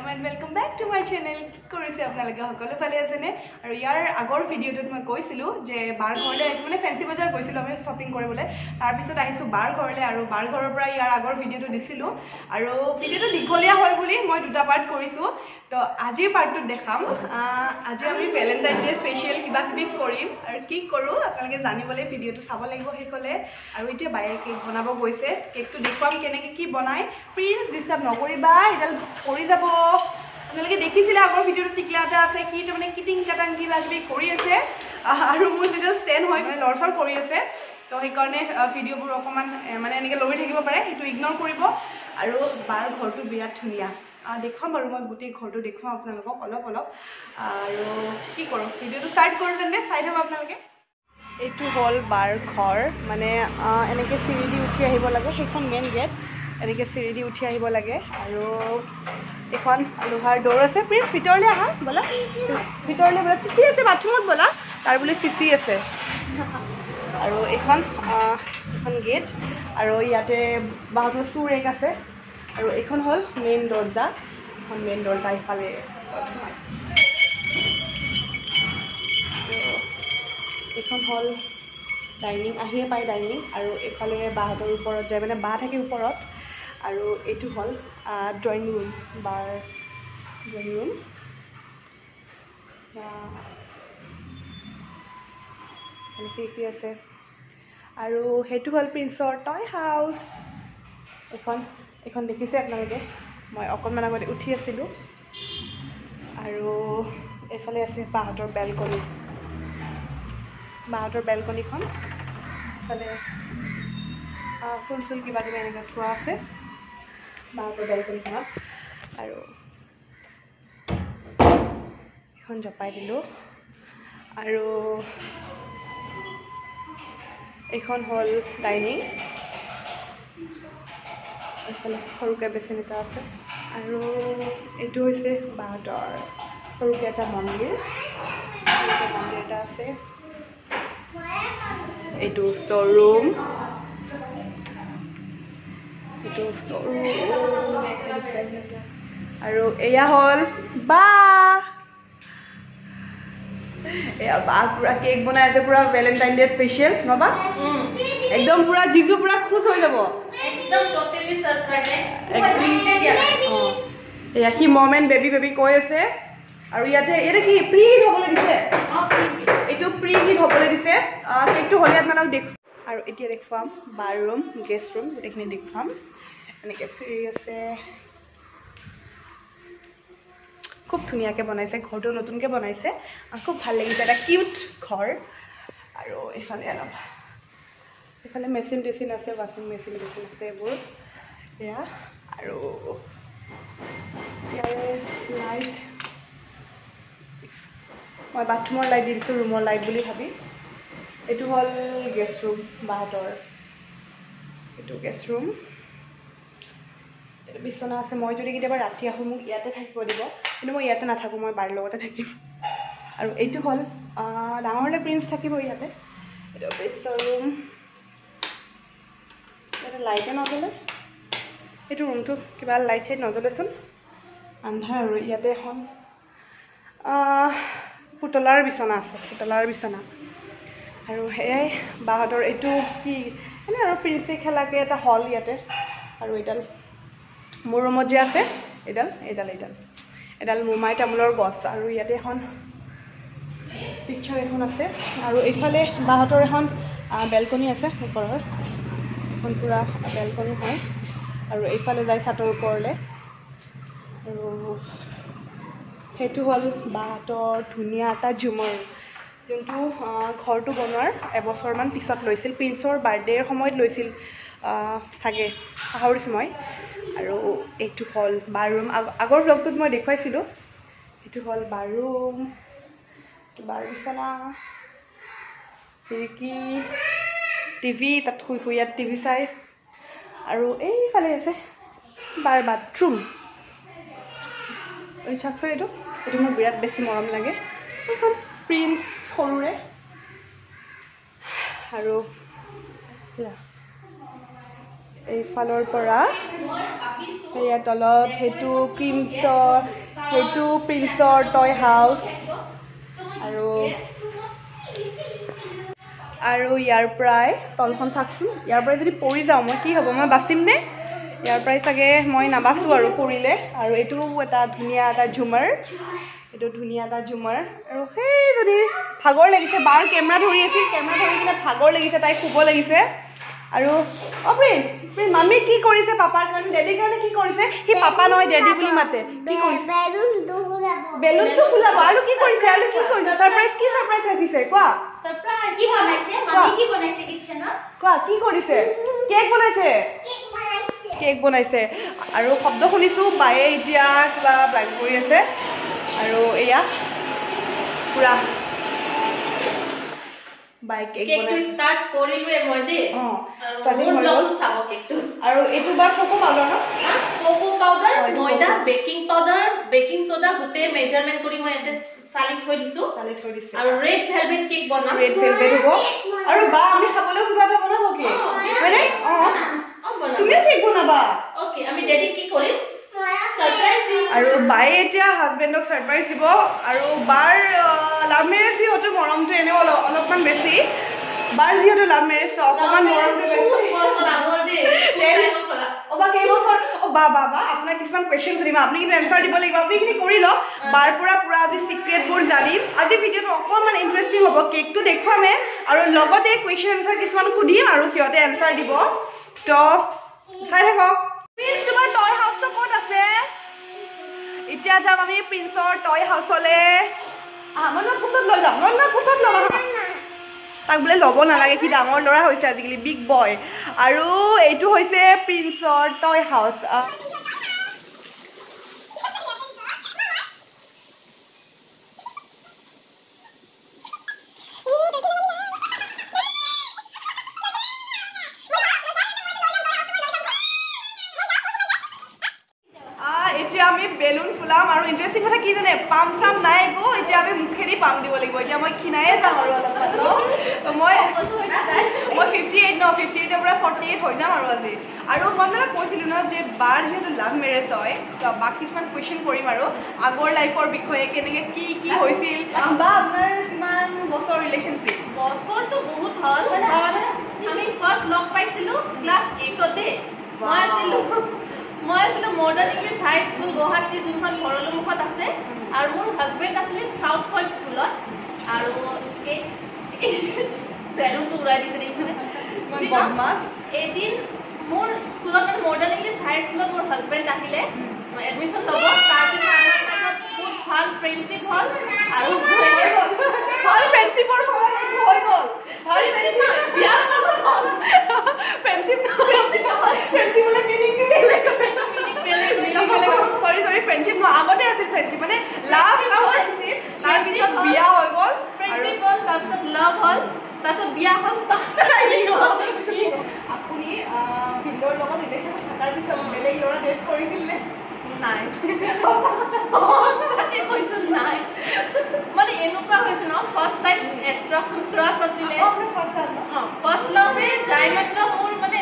welcome back to my channel. কি কৰিছে আপোনালোকে সকলো ভালে আছে নে? আৰু ইয়াৰ আগৰ ভিডিওটোত মই কৈছিলো যে বাৰ ঘৰলৈ আহিছো মানে ফেন্সি বজাৰ গৈছিলো আমি শপিং কৰিবলৈ তাৰ পিছত আহিছো বাৰ ঘৰলৈ আৰু বাৰ ঘৰৰ পৰা ইয়াৰ আগৰ ভিডিওটো দিছিলো আৰু ভিডিওটো দীঘলীয়া হয় বুলি মই দুটা পাৰ্ট কৰিছো তো আজিৰ পাৰ্টটো দেখাম আজি আমি ভ্যালেন্টাইন ডে স্পেশাল কিবা কিবি কৰিম আৰু কি কৰো আপোনালোকে জানিবলৈ ভিডিওটো চাব লাগিব হেকলে আৰু এতিয়া বায়ে কেক বনাব গৈছে কেকটো দেখুৱাম কেনেকৈ কি বনাই প্লিজ ডিস্টাৰ্ব নকৰিবা এডাল কৰি যাব আপোনালোকে দেখিছিলে আগৰ ভিডিওটো টিকলা এটা আছে কি মানে কিটিং কাটাং কিবা কিবি কৰি আছে আৰু মোৰ যেটা ষ্টেণ্ড হয় মানে লৰফৰ কৰি আছে তো সেইকাৰণে ভিডিওবোৰ অকমান মানে এনেকৈ লৈ থাকিব পাৰে সেইটো ইগনোৰ কৰিব আৰু বাৰ ঘৰটো বিৰাট ধুনীয়া দেখুৱাম বাৰু মই গোটেই ঘৰটো দেখুৱাম আপোনালোকক অলপ অলপ আৰু কি কৰোঁ ভিডিওটো ষ্টাৰ্ট কৰোঁ তেন্তে চাই থাকক আপোনালোকে এইটো হ'ল বাৰ ঘৰ মানে এনেকৈ চিৰি দি উঠি আহিব লাগে সেইখন মেইন গেট এনেকৈ চিৰি দি উঠি আহিব লাগে আৰু এখন লোহাৰ ডোৰ আছে প্লিজ ভিতৰলৈ আহা ব'লা ভিতৰলৈ ব'লা চিচি আছে বাথৰুমত ব'লা তাৰ বোলে চিচি আছে আৰু এখন গেট আৰু ইয়াতে বাহঁতৰ চুৰ এক আছে আৰু এইখন হ'ল মেইন দৰ্জা এখন মেইন দৰ্জা ইফালে এইখন হ'ল ডাইনিং আহিয়ে পায় ডাইনিং আৰু এইফালে বাহঁতৰ ওপৰত যায় মানে বাঁহ থাকে ওপৰত আৰু এইটো হ'ল ড্ৰয়িং ৰুম বাৰ ড্ৰয়িং ৰুম খিৰিকী আছে আৰু সেইটো হ'ল প্ৰিন্সৰ টয় হাউচ এইখন দেখিছে আপোনালোকে মই অকণমান আগতে উঠি আছিলোঁ আৰু এইফালে আছে বাহঁতৰ বেলকনিখন ইফালে ফুল চুল কিবা কিবি এনেকৈ থোৱা আছে বাহঁতৰ বেলকনিখনত আৰু এখন জপাই দিলোঁ আৰু এইখন হ'ল ডাইনিং এইফালে সৰুকৈ বেচিন এটা আছে আৰু এইটো হৈছে বাহঁতৰ সৰুকৈ এটা মন্দিৰ এটা আছে এইটো ষ্ট'ৰ ৰুম আৰু এয়া হ'ল বা পুৰা কেক বনাই আছে পুৰা ভ্যালেন্টাইন ডে স্পেশাল নবা একদম পুৰা জিজু পুৰা খুশ হৈ যাব একদম টোটালি সাৰপ্ৰাইজ এয়া কি মমেন্ট বেবি কৈ আছে আৰু ইয়াতে এটা কি প্ৰি হিট হ'বলৈ দিছে এইটো প্ৰি হিট হ'বলৈ দিছে কেকটো হ'লে আপোনালোক দেখ আৰু এতিয়া দেখুৱাম বাৰ ৰুম গেষ্ট ৰুম গোটেইখিনি দেখুৱাম এনেকৈ চিৰি আছে খুব ধুনীয়াকৈ বনাইছে ঘৰটো নতুনকৈ বনাইছে খুব ভাল লাগিছে এটা কিউট ঘৰ আৰু এইফালে মেচিন টেচিন আছে ৱাশ্বিং মেচিন আছে এইবোৰ এয়া আৰু ইয়াৰে লাইট মই বাথৰুমৰ লাইট দি দিছোঁ ৰুমৰ লাইট বুলি ভাবি এইটো হ'ল গেষ্ট ৰুম বাহঁতৰ এইটো গেষ্ট ৰুম এইটো বিচনা আছে মই যদি কেতিয়াবা ৰাতি আহোঁ মোক ইয়াতে থাকিব দিব কিন্তু মই ইয়াতে নাথাকোঁ মই বাৰ লগতে থাকিম আৰু এইটো হ'ল ডাঙৰলৈ প্ৰিন্স থাকিব ইয়াতে এইটো বেডছৰ ৰুম ইয়াতে লাইটে নজ্বলে এইটো ৰুমটো কিবা লাইট চাইট নজ্বলেচোন আন্ধাৰ আৰু ইয়াতে এখন পুতলাৰ বিচনা আছে আৰু সেয়াই বাহঁতৰ এইটো কি এনে আৰু প্ৰিন্সে খেলাকৈ এটা হল ইয়াতে আৰু এইডাল মোৰ ৰুমত যে আছে এডাল মোমাই তামোলৰ গছ আৰু ইয়াতে এখন পিকচাৰ এখন আছে আৰু এইফালে বাহঁতৰ এখন বেলকনি আছে ওপৰৰ এখন পূৰা বেলকনি হয় আৰু এইফালে যায় ছাতৰ ওপৰলৈ আৰু সেইটো হ'ল বাহঁতৰ ধুনীয়া এটা ঝুমৰ যোনটো ঘৰটো বনোৱাৰ এবছৰমান পিছত লৈছিল প্ৰিন্সৰ বাৰ্থডেৰ সময়ত লৈছিল চাগে পাহৰিছোঁ মই আৰু এইটো হ'ল বাৰ ৰুম আগৰ ভ্লগটোত মই দেখুৱাইছিলোঁ এইটো হ'ল বাৰ ৰুম বাৰ বিচনা খিৰিকী টিভি তাত শুই ইয়াত টিভি চাই আৰু এইফালে আছে বাৰ বাথৰুম চাওকচোন এইটো মোৰ বিৰাট বেছি মৰম লাগে এইখন প্ৰিন্স সৰুৰে আৰু এইফালৰ পৰা সেয়া তলত সেইটো প্ৰিন্সৰ টয় হাউচ আৰু ইয়াৰ পৰাই তলখন চাওকচোন ইয়াৰ পৰাই যদি পৰি যাওঁ মই কি হ'ব মই বাচিম নে ইয়াৰ পৰাই চাগে মই নাবাচোঁ আৰু পৰিলে আৰু এইটো এটা ধুনীয়া এটা ঝুমাৰ আৰু সেই যদি ভাগৰ লাগিছে বাৰ কেমেৰা ধৰি আছিল কেমেৰা ধৰি কিনে ভাগৰ লাগিছে তাই শুব লাগিছে আৰু প্ৰিন্স মামী কি কৰিছে পাপাৰ কাৰণে ডেডিৰ কাৰণে কি কৰিছে সি পাপা নহয় ডেডি বুলি মাতে কি কৰিছে বেলুনটো ফুলাব আৰু কি কৰিছে সাৰপ্ৰাইজ ৰাখিছে কোৱা কোৱা কি কৰিছে কেক বনাইছে আৰু শব্দ শুনিছোঁ বায়ে এতিয়া কিবা প্লান কৰি আছে আৰু এয়া পুৰা বাই কেক ষ্টাৰ্ট কৰিলোৱে মই দেই আৰু এইটো বা কোকো পাউডাৰ ময়দা বেকিং পাউডাৰ বেকিং সোডা গোটেই মেজাৰমেণ্ট কৰি মই ইয়াতে চালি থৈ দিছো আৰু ৰেড ভেলভেট কেক বনাম হ'ব আৰু বা আমি খাবলৈ কিবা এটা বনাব কি হয়নে তুমিও কেক বনাবা অ'কে আমি ডেডি কি কৰিম আৰু বায়ে এতিয়া হাজবেণ্ডক ছাৰপ্ৰাইজ দিব আৰু বাৰ লাভ মেৰেজ যিহেতু মৰমটো এনেও অলপমান বেছি বাৰ যিহেতু লাভ মেৰেজটো অকণমান মৰমটো বেছি কেইবছৰ বা আপোনাক কিছুমান কুৱেশ্যন সুধিম আপুনি কিন্তু এনচাৰ দিব লাগিব আপুনি এইখিনি কৰি লওক বাৰ পৰা পুৰা আজি চিক্ৰেটবোৰ জানিম আজি ভিডিঅ'টো অকণমান ইণ্টাৰেষ্টিং হ'ব কেকটো দেখুৱামে আৰু লগতে কুৱেশ্যন এনচাৰ কিছুমান সুধিম আৰু সিহঁতে এনচাৰ দিব তো চাই থাকক প্ৰিন্স তোমাৰ টয় হাউচটো ক'ত আছে এতিয়া যাম আমি প্ৰিন্সৰ টয় হাউচলৈ মই কোচত লৈ যাম কোচত ল'ব তাক বোলে ল'ব নালাগে সি ডাঙৰ ল'ৰা হৈছে আজিকালি বিগ বয় আৰু এইটো হৈছে প্ৰিন্সৰ টয় হাউচ এতিয়া আমি বেলুন ফুলাম আৰু ইণ্টাৰেষ্টিং কথা কি জানে পাম চাম নাই একো এতিয়া আমি মুখেদি পাম দিব লাগিব এতিয়া মই ক্ষীণায়ে যাম আৰু অলপমান মই 58ৰ পৰা 48 হৈ যাম আৰু আজি আৰু মই মানে কৈছিলোঁ ন যে বাৰ যিহেতু লাভ মেৰেজ হয় বাক কিছুমান কুৱেশ্যন কৰিম আৰু আগৰ লাইফৰ বিষয়ে কেনেকৈ কি হৈছিল বা আপোনাৰ কিমান বছৰ ৰিলেশ্যনশ্বিপ বছৰটো বহুত হ'ল আমি ফাৰ্ষ্ট লগ পাইছিলোঁ ক্লাছ 8তে মই আছিলোঁ মডাৰ্ণ ইংলিছ হাই স্কুল গুৱাহাটীৰ যোনখন ভৰলুমুখত আছে আৰু মোৰ হাজবেণ্ড আছিলে চাউথ পইণ্ট স্কুলত আৰু বেলুনটো উৰাই দিছে দেখিছেনে এদিন মোৰ স্কুলত মানে মডাৰ্ণ ইংলিছ হাই স্কুলত মোৰ হাজবেণ্ড আহিলে এডমিশ্যন ল'ব তাৰপিছত আমাৰ মাজত বহুত ভাল ফ্ৰেণ্ডশ্বিপ হ'ল আৰু ফ্ৰেণ্ডশ্বিপ আগতে আছিল ফ্ৰেণ্ডশ্বিপ মানে লাভ ফ্ৰেণ্ডশ্বিপ তাৰপিছত বিয়া হৈ গ'ল ফ্ৰেণ্ডশ্বিপ হ'ল তাৰপিছত লাভ হ'ল তাৰপিছত বিয়া হ'ল আপুনি ভিন্দৰ লগত ৰিলেশ্যন থকাৰ পিছত বেলেগ ল'ৰা ডেট কৰিছিল নে নাই কৈছোঁ নাই মানে এনেকুৱা হৈছে ন ফাৰ্ষ্ট টাইম এট্ৰাকশ্যন ক্ৰাছ আছিলে ফাৰ্ষ্ট লাভে যাই মাত্ৰ মোৰ মানে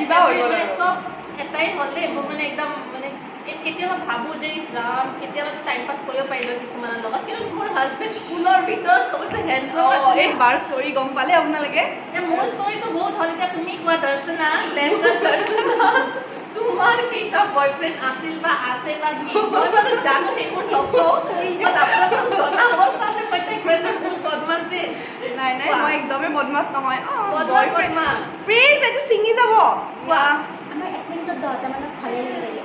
চব এটাই হ'ল দেই মোৰ মানে একদম মানে কেতিয়াবা ভাবোঁ যে ইছৰাম কেতিয়াবা টাইম পাছ কৰিব পাৰিলোঁ কিছুমানৰ লগত কিন্তু মোৰ হাজবেণ্ড স্কুলৰ ভিতৰত চবতছে হেণ্ডছম এই বাৰ ষ্টৰি গম পালে আপোনালোকে মোৰ ষ্টৰিটো বহুত হ'ল এতিয়া তুমি কোৱা দৰ্শনা দৰ্শনা তোমাৰ কেইটা বয়ফ্ৰেণ্ড আছিল বা আছে বা কি মই বাৰু জানো সেইবোৰ নকওঁ আপোনালোকক জনাবৰ কাৰণে প্ৰত্যেক কুৱেশ্যন বহুত বদমাছ দেই নাই মই একদমেই বদমাছ নহয় বদমাছ প্লিজ এইটো ছিঙি যাব কোৱা আমাৰ 1 মিনিটত 10টা মানক ভালে লাগে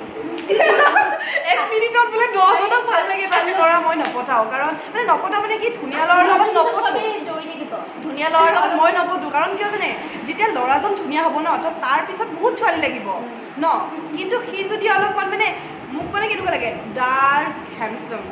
1 মিনিটত বোলে 10জনক ভাল লাগে তালি ল'ৰা মই নপঠাওঁ কাৰণ মানে নপঠা মানে কি ধুনীয়া ল'ৰাৰ লগত নপঠোঁ ধুনীয়া ল'ৰাৰ লগত মই নপঠোঁ কাৰণ কিয় জানে যেতিয়া ল'ৰাজন ধুনীয়া হ'ব ন তো তাৰপিছত বহুত ছোৱালী লাগিব ন কিন্তু সি যদি অলপমান মানে মোক মানে কেনেকুৱা লাগে ডাৰ্ক হেণ্ডছম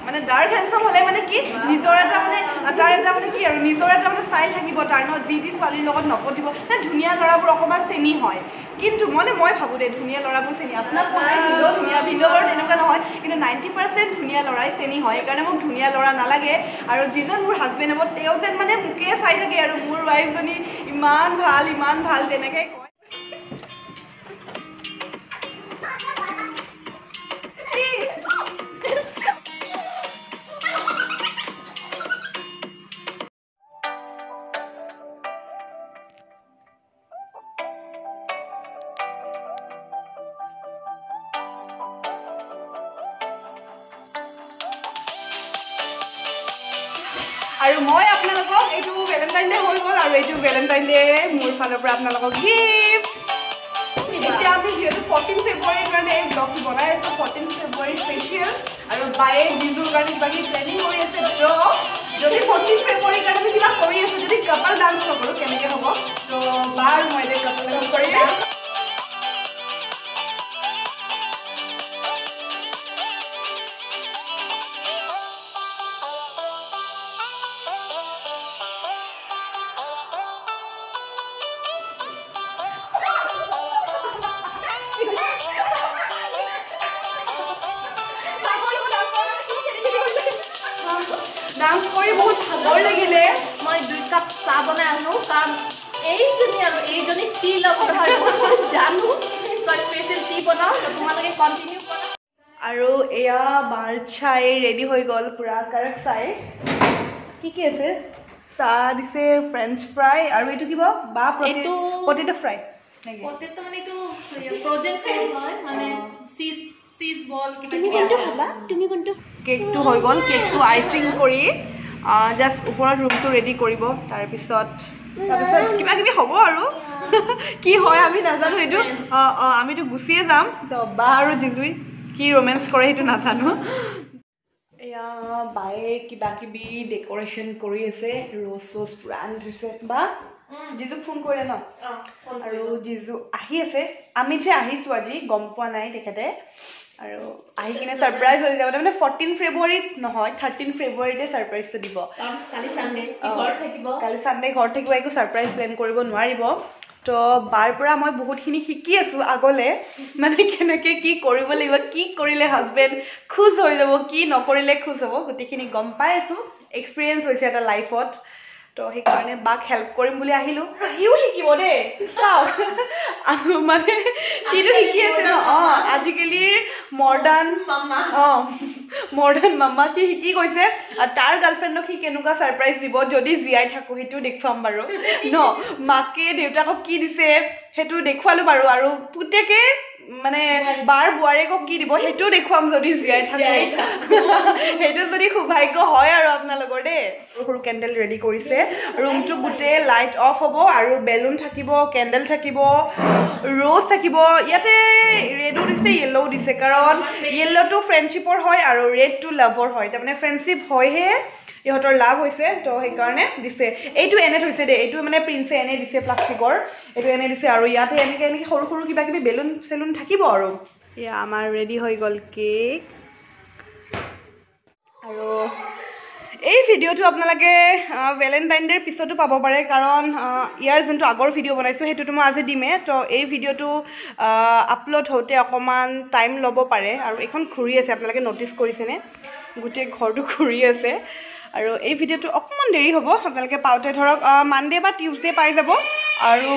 মানে ডাৰ্ক হেণ্ডছম হ'লে মানে কি নিজৰ এটা মানে তাৰ এটা মানে কি আৰু নিজৰ এটা মানে ষ্টাইল থাকিব তাৰ ন যি ছোৱালীৰ লগত নপঠিব মানে ধুনীয়া ল'ৰাবোৰ অকণমান চেনি হয় কিন্তু মই ভাবোঁ দেই ধুনীয়া ল'ৰাবোৰ চেনি আপোনাক বনাই ভিডিঅ' ধুনীয়া ভিডিঅ' বাৰু তেনেকুৱা নহয় কিন্তু 90% ধুনীয়া ল'ৰাই চেনি হয় সেইকাৰণে মোক ধুনীয়া ল'ৰা নালাগে আৰু যিজন মোৰ হাজবেণ্ড হ'ব তেওঁ যেন মানে মোকে চাই থাকে আৰু মোৰ ৱাইফজনী ইমান ভাল তেনেকৈ কয় আৰু মই আপোনালোকক এইটো ভেলেণ্টাইন ডে হৈ গ'ল আৰু এইটো ভেলেণ্টাইন ডে মোৰ ফালৰ পৰা আপোনালোকক গিফ্ট এতিয়া আমি যিহেতু 14 ফেব্ৰুৱাৰীৰ কাৰণে এই ব্লগটো বনাই আছোঁ 14 ফেব্ৰুৱাৰী স্পেচিয়েল আৰু বায়ে জিজুৰ কাৰণে কিবা কিবি প্লেনিং কৰি আছে তো যদি 14 ফেব্ৰুৱাৰীৰ কাৰণে আমি কিবা কৰি আছোঁ যদি কাপল ডান্স নকৰোঁ কেনেকৈ হ'ব তো বা আৰু মই এতিয়া কাপল ডান্স কৰি ডান্স কৰি বহুত ভাগৰ লাগিলে মই 2 কাপ চাহ বনাই আনো কাৰণ এইজনী টি লগৰ হয় মই জানো স্পেচিয়েল টি বনাওঁ তোমালোকে কণ্টিনিউ কৰা আৰু এয়া বাৰ চাই ৰেডি হৈ গ'ল পুৰা কাৰেক্ট চাই কি আছে চাহ দিছে ফ্ৰেঞ্চ ফ্ৰাই আৰু এইটো কিবা বা পটেটো ফ্ৰাই পটেটো মানে এইটো ফ্ৰজেন ফুড হয় মানে চিজ বল কিবা তুমি কোনটো কেকটো হৈ গ'ল কেকটো আইচিং কৰি জাষ্ট ওপৰত ৰুমটো ৰেডি কৰিব তাৰপিছত কিবা কিবি হ'ব আৰু কি হয় আমি নাজানো এইটো আমিতো গুচিয়ে যাম তো বা আৰু জিজুই কি ৰোমেন্স কৰে সেইটো নাজানো এয়া বায়ে কিবা কিবি ডেক'ৰেশ্যন কৰি আছে ৰ'জ চ'জ পুৰা আনি থৈছে বা জিজুক ফোন কৰিলে ন আৰু জিজু আহি আছে আমি যে আহিছোঁ আজি গম পোৱা নাই তেখেতে আৰু আহি কিনে ছাৰপ্ৰাইজ হৈ যাব মানে 14 ফেব্ৰুৱাৰীত নহয় 13 ফেব্ৰুৱাৰীতে ছাৰপ্ৰাইজটো দিব কালি সানডে ঘৰত থাকিব কালি সানডে ঘৰত থাকিব একো ছাৰপ্ৰাইজ প্লেন কৰিব নোৱাৰিব তো বাৰ পৰা মই বহুতখিনি শিকি আছোঁ আগলৈ মানে কেনেকৈ কি কৰিব লাগিব কি কৰিলে হাজবেণ্ড খুচ হৈ যাব কি নকৰিলে খুচ হ'ব গোটেইখিনি গম পাই আছোঁ এক্সপিৰিয়েঞ্চ হৈছে এটা লাইফত তো সেইকাৰণে বাক হেল্প কৰিম বুলি আহিলোঁ ইও শিকিব দেই চাওক মানে সিটো শিকি আছে ন আজিকালিৰ মডাৰ্ণ মামা সি শিকি গৈছে আৰু তাৰ গাৰ্লফ্ৰেণ্ডক সি কেনেকুৱা ছাৰপ্ৰাইজ দিব যদি জীয়াই থাকোঁ সেইটো দেখুৱাম বাৰু ন মাকে দেউতাকক কি দিছে সেইটো দেখুৱালোঁ বাৰু আৰু পুতেকে মানে বাৰ বোৱাৰীকক কি দিব সেইটোও দেখুৱাম যদি জীয়াই থাকোঁ সেইটো যদি সৌভাগ্য হয় আৰু আপোনালোকৰ দেই সৰু কেণ্ডেল ৰেডি কৰিছে ৰুমটো গোটেই লাইট অফ হ'ব আৰু বেলুন থাকিব কেণ্ডেল থাকিব ৰ'জ থাকিব ইয়াতে ৰেডো দিছে য়েল্ল'ও দিছে কাৰণ য়েল্ল'টো ফ্ৰেণ্ডশ্বিপৰ হয় আৰু ৰেডটো লাভৰ হয় তাৰমানে ফ্ৰেণ্ডশ্বিপ হয়হে ইহঁতৰ লাভ হৈছে তো সেইকাৰণে দিছে এইটো এনে থৈছে দেই এইটো মানে প্ৰিন্সে এনে দিছে প্লাষ্টিকৰ এইটো এনে দিছে আৰু ইয়াতে এনেকৈ সৰু সৰু কিবা কিবি বেলুন চেলুন থাকিব আৰু এয়া আমাৰ ৰেডি হৈ গ'ল কেক আৰু এই ভিডিঅ'টো আপোনালোকে ভেলেণ্টাইন ডেৰ পিছতো পাব পাৰে কাৰণ ইয়াৰ যোনটো আগৰ ভিডিঅ' বনাইছোঁ সেইটোতো মই আজি দিমেই তো এই ভিডিঅ'টো আপলোড হওঁতে অকণমান টাইম ল'ব পাৰে আৰু এইখন ঘূৰি আছে আপোনালোকে ন'টিছ কৰিছেনে গোটেই ঘৰটো ঘূৰি আছে আৰু এই ভিডিঅ'টো অকণমান দেৰি হ'ব আপোনালোকে পাওঁতে ধৰক মানডে বা টিউজডে পাই যাব আৰু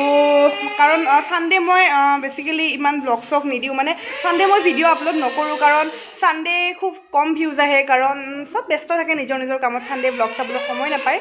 কাৰণ ছানডে মই বেচিকেলি ইমান ব্লগ চগ নিদিওঁ মানে ছানডে মই ভিডিঅ' আপলোড নকৰোঁ কাৰণ ছানডে খুব কম ভিউজ আহে কাৰণ চব ব্যস্ত থাকে নিজৰ নিজৰ কামত ছানডে ব্লগ চাবলৈ সময় নাপায়